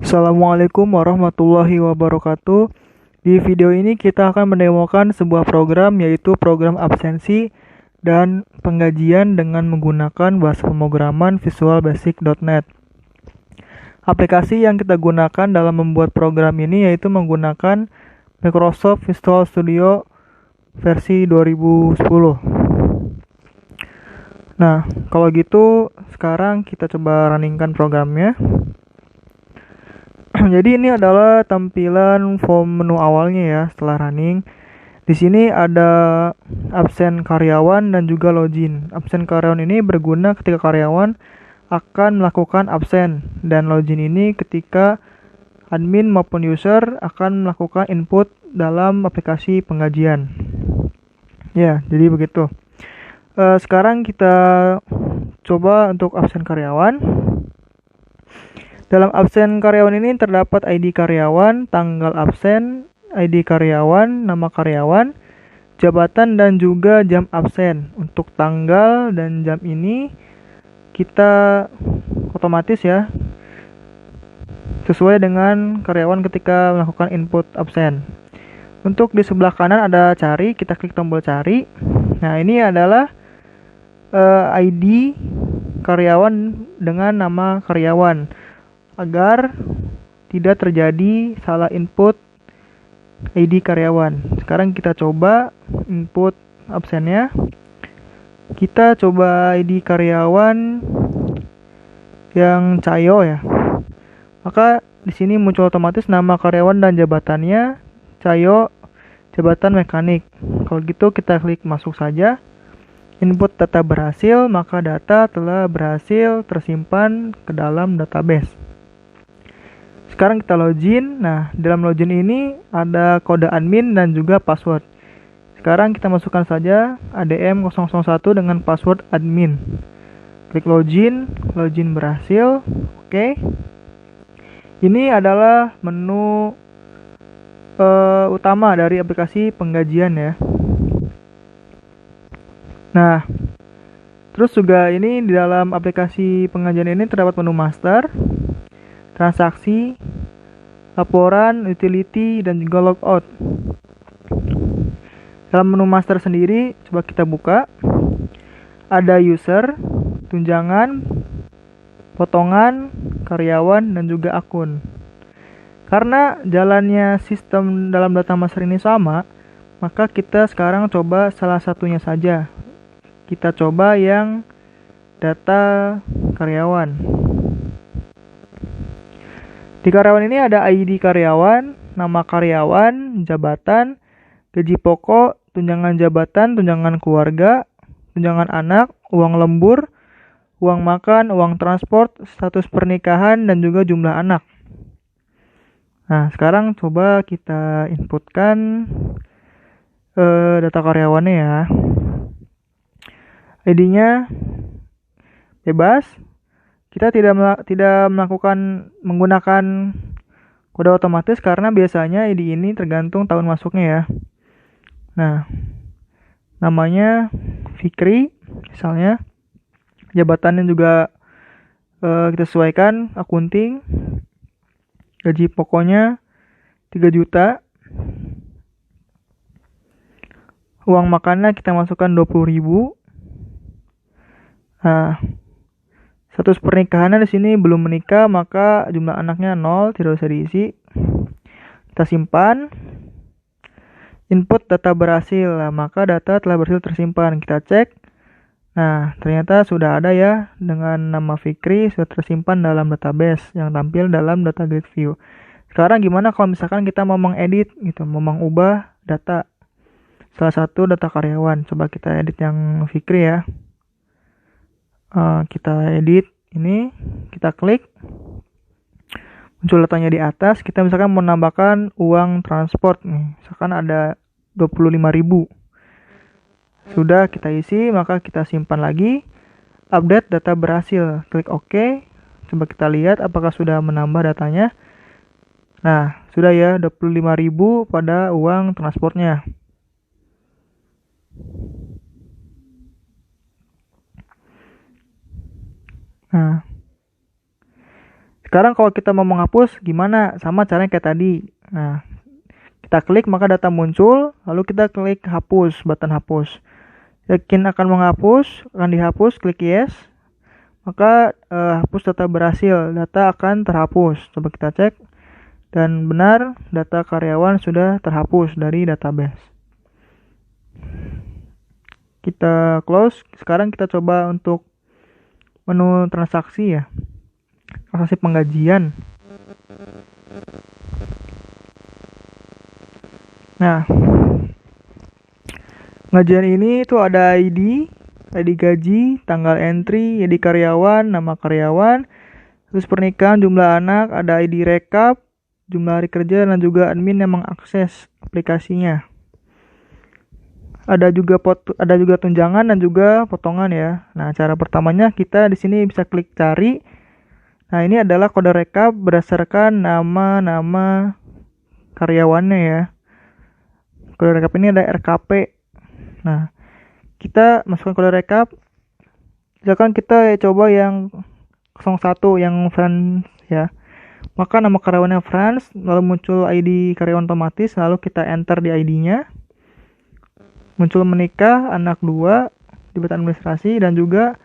Assalamualaikum warahmatullahi wabarakatuh. Di video ini kita akan mendemokan sebuah program, yaitu program absensi dan penggajian dengan menggunakan bahasa pemrograman Visual Basic.NET. Aplikasi yang kita gunakan dalam membuat program ini yaitu menggunakan Microsoft Visual Studio versi 2010. Nah, kalau gitu sekarang kita coba runningkan programnya. Jadi ini adalah tampilan form menu awalnya ya setelah running. Di sini ada absen karyawan dan juga login. Absen karyawan ini berguna ketika karyawan akan melakukan absen, dan login ini ketika admin maupun user akan melakukan input dalam aplikasi penggajian. Ya, jadi begitu. Sekarang kita coba untuk absen karyawan. Dalam absen karyawan ini terdapat ID karyawan, tanggal absen, ID karyawan, nama karyawan, jabatan, dan juga jam absen. Untuk tanggal dan jam ini kita otomatis ya sesuai dengan karyawan ketika melakukan input absen. Untuk di sebelah kanan ada cari, kita klik tombol cari. Nah, ini adalah ID karyawan dengan nama karyawan, agar tidak terjadi salah input ID karyawan. Sekarang kita coba input absennya. Kita coba ID karyawan yang Cayo ya. Maka di sini muncul otomatis nama karyawan dan jabatannya Cayo, jabatan mekanik. Kalau gitu kita klik masuk saja. Input data berhasil, maka data telah berhasil tersimpan ke dalam database. Sekarang kita login. Nah, dalam login ini ada kode admin dan juga password. Sekarang kita masukkan saja ADM001 dengan password admin. Klik login, login berhasil. Oke. Ini adalah menu utama dari aplikasi penggajian ya. Nah, terus juga ini di dalam aplikasi penggajian ini terdapat menu master, transaksi, laporan, utility, dan juga logout. Dalam menu master sendiri, coba kita buka. Ada user, tunjangan, potongan, karyawan, dan juga akun. Karena jalannya sistem dalam data master ini sama, maka kita sekarang coba salah satunya saja. Kita coba yang data karyawan. Di karyawan ini ada ID karyawan, nama karyawan, jabatan, gaji pokok, tunjangan jabatan, tunjangan keluarga, tunjangan anak, uang lembur, uang makan, uang transport, status pernikahan, dan juga jumlah anak. Nah, sekarang coba kita inputkan data karyawannya ya. ID-nya bebas. Kita tidak menggunakan kode otomatis karena biasanya ID ini tergantung tahun masuknya ya. Nah, namanya Fikri misalnya. Jabatannya juga kita sesuaikan, akunting. Gaji pokoknya 3 juta. Uang makannya kita masukkan 20.000. Nah, status pernikahannya di sini belum menikah, maka jumlah anaknya 0, tidak usah diisi. Kita simpan. Input data berhasil, maka data telah berhasil tersimpan. Kita cek. Nah, ternyata sudah ada ya, dengan nama Fikri sudah tersimpan dalam database yang tampil dalam data grid view. Sekarang gimana kalau misalkan kita mau mengedit gitu, mau mengubah data salah satu data karyawan. Coba kita edit yang Fikri ya. Kita edit ini, kita klik, muncul datanya di atas. Kita misalkan mau menambahkan uang transport nih, misalkan ada 25.000. Sudah kita isi, maka kita simpan lagi. Update data berhasil, klik OK. Coba kita lihat apakah sudah menambah datanya. Nah, sudah ya, 25.000 pada uang transportnya. Nah, Sekarang kalau kita mau menghapus gimana? Sama caranya kayak tadi. Nah, kita klik maka data muncul, lalu kita klik hapus, button hapus. Yakin akan menghapus, akan dihapus, klik yes. Maka hapus data berhasil, data akan terhapus. Coba kita cek. Dan benar, data karyawan sudah terhapus dari database. Kita close. Sekarang kita coba untuk menu transaksi ya. Transaksi penggajian. Nah, penggajian ini itu ada ID gaji, tanggal entry, ID karyawan, nama karyawan, terus pernikahan, jumlah anak, ada ID rekap, jumlah hari kerja, dan juga admin yang mengakses aplikasinya. Ada juga tunjangan dan juga potongan ya. Nah, cara pertamanya kita di sini bisa klik cari. Nah, ini adalah kode rekap berdasarkan nama karyawannya ya. Kode rekap ini ada RKP. Nah, kita masukkan kode rekap. Misalkan kita coba yang 01 yang France ya. Maka nama karyawannya France, lalu muncul ID karyawan otomatis, lalu kita enter di ID-nya. Muncul menikah, anak 2, debit administrasi, dan juga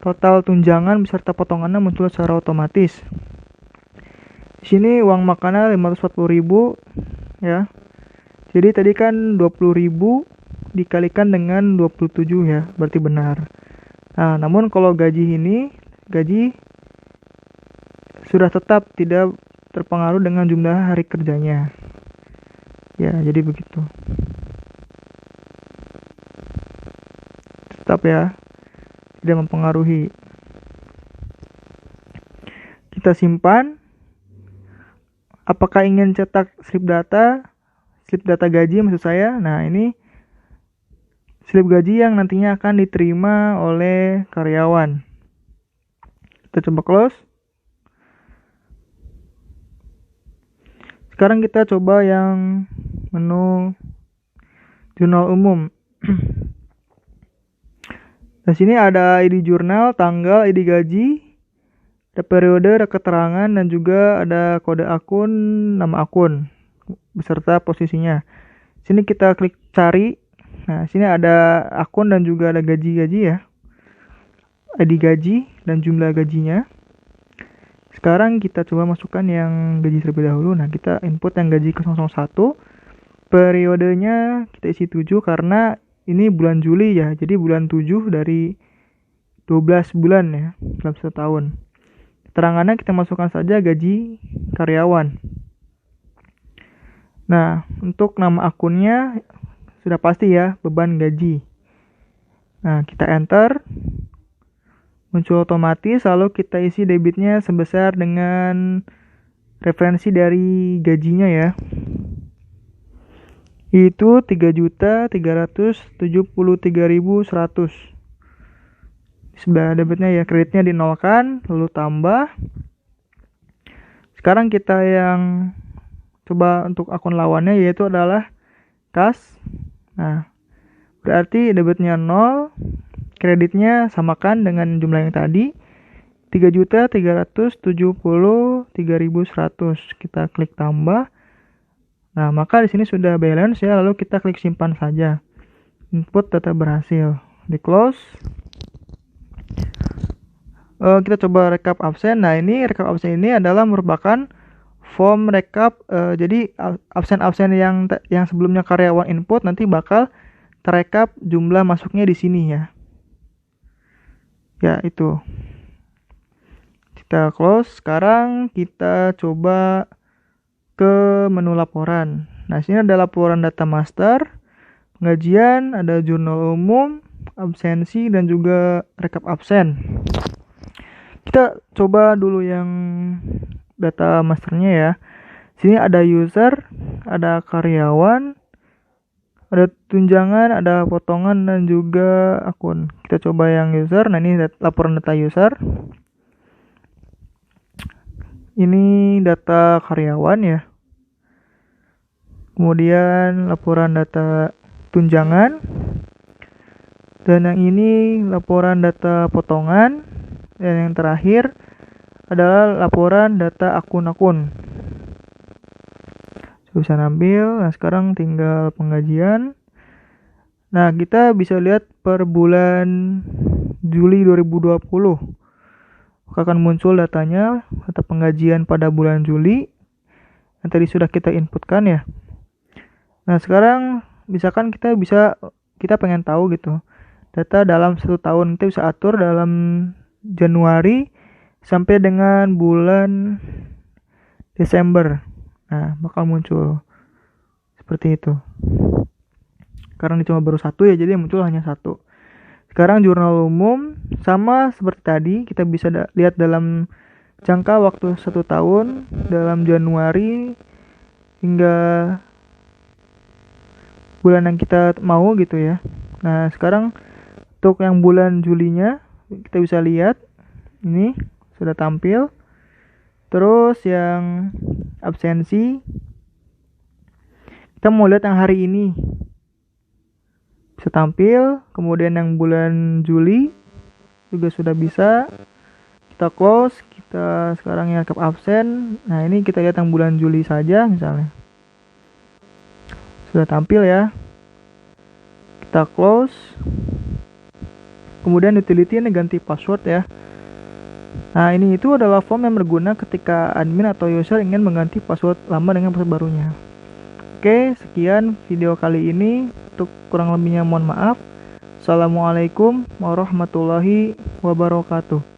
total tunjangan beserta potongannya muncul secara otomatis. Di sini uang makanan 540.000 ya. Jadi tadi kan 20.000 dikalikan dengan 27 ya, berarti benar. Nah, namun kalau gaji sudah tetap tidak terpengaruh dengan jumlah hari kerjanya. Ya, jadi begitu. Tetap ya, tidak mempengaruhi. Kita simpan. Apakah ingin cetak slip data gaji maksud saya? Nah, ini slip gaji yang nantinya akan diterima oleh karyawan. Kita coba close. Sekarang kita coba yang menu jurnal umum. Di sini ada ID jurnal, tanggal, ID gaji, ada periode, ada keterangan, dan juga ada kode akun, nama akun beserta posisinya. Sini kita klik cari. Nah, sini ada akun dan juga ada gaji ya. ID gaji dan jumlah gajinya. Sekarang kita coba masukkan yang gaji terlebih dahulu. Nah, kita input yang gaji 001. Periodenya kita isi 7 karena ini bulan Juli ya. Jadi bulan 7 dari 12 bulan ya, dalam 1 tahun. Keterangannya kita masukkan saja gaji karyawan. Nah, untuk nama akunnya sudah pasti ya, beban gaji. Nah, kita enter. Muncul otomatis, lalu kita isi debitnya sebesar dengan referensi dari gajinya ya. Itu 3.373.100. Sebelah debitnya ya, kreditnya dinolkan, lalu tambah. Sekarang kita yang coba untuk akun lawannya yaitu adalah kas. Nah, berarti debitnya 0, kreditnya samakan dengan jumlah yang tadi 3.373.100. Kita klik tambah. Nah, maka di sini sudah balance ya, lalu kita klik simpan saja. Input data berhasil. Di close. Kita coba rekap absen. Nah, ini rekap absen ini adalah merupakan form rekap. Jadi absen-absen yang sebelumnya karyawan input nanti bakal terekap jumlah masuknya di sini ya. Ya, itu. Kita close. Sekarang kita coba ke menu laporan. Nah, sini ada laporan data master, penggajian, ada jurnal umum, absensi, dan juga rekap absen. Kita coba dulu yang data masternya ya. Sini ada user, ada karyawan, ada tunjangan, ada potongan, dan juga akun. Kita coba yang user. Nah, ini laporan data user. Ini data karyawan ya. Kemudian laporan data tunjangan. Dan yang ini laporan data potongan. Dan yang terakhir adalah laporan data akun-akun. Bisa nampil. Nah, sekarang tinggal penggajian. Nah, kita bisa lihat per bulan Juli 2020. Akan muncul datanya, data penggajian pada bulan Juli yang tadi sudah kita inputkan ya. Nah, sekarang misalkan kita pengen tahu gitu data dalam 1 tahun, kita bisa atur dalam Januari sampai dengan bulan Desember. Nah, bakal muncul seperti itu. Karena ini cuma baru satu ya, jadi yang muncul hanya satu. Sekarang jurnal umum sama seperti tadi, kita bisa lihat dalam jangka waktu 1 tahun dalam Januari hingga bulan yang kita mau gitu ya. Nah, sekarang untuk yang bulan Julinya kita bisa lihat ini sudah tampil. Terus yang absensi kita mau lihat yang hari ini bisa tampil. Kemudian yang bulan Juli juga sudah bisa. Kita close, kita sekarang yang absen. Nah, ini kita lihat yang bulan Juli saja misalnya. Sudah tampil ya. Kita close. Kemudian utility ini ganti password ya. Nah, ini itu adalah form yang berguna ketika admin atau user ingin mengganti password lama dengan password barunya. Oke, sekian video kali ini. Untuk kurang lebihnya mohon maaf. Assalamualaikum warahmatullahi wabarakatuh.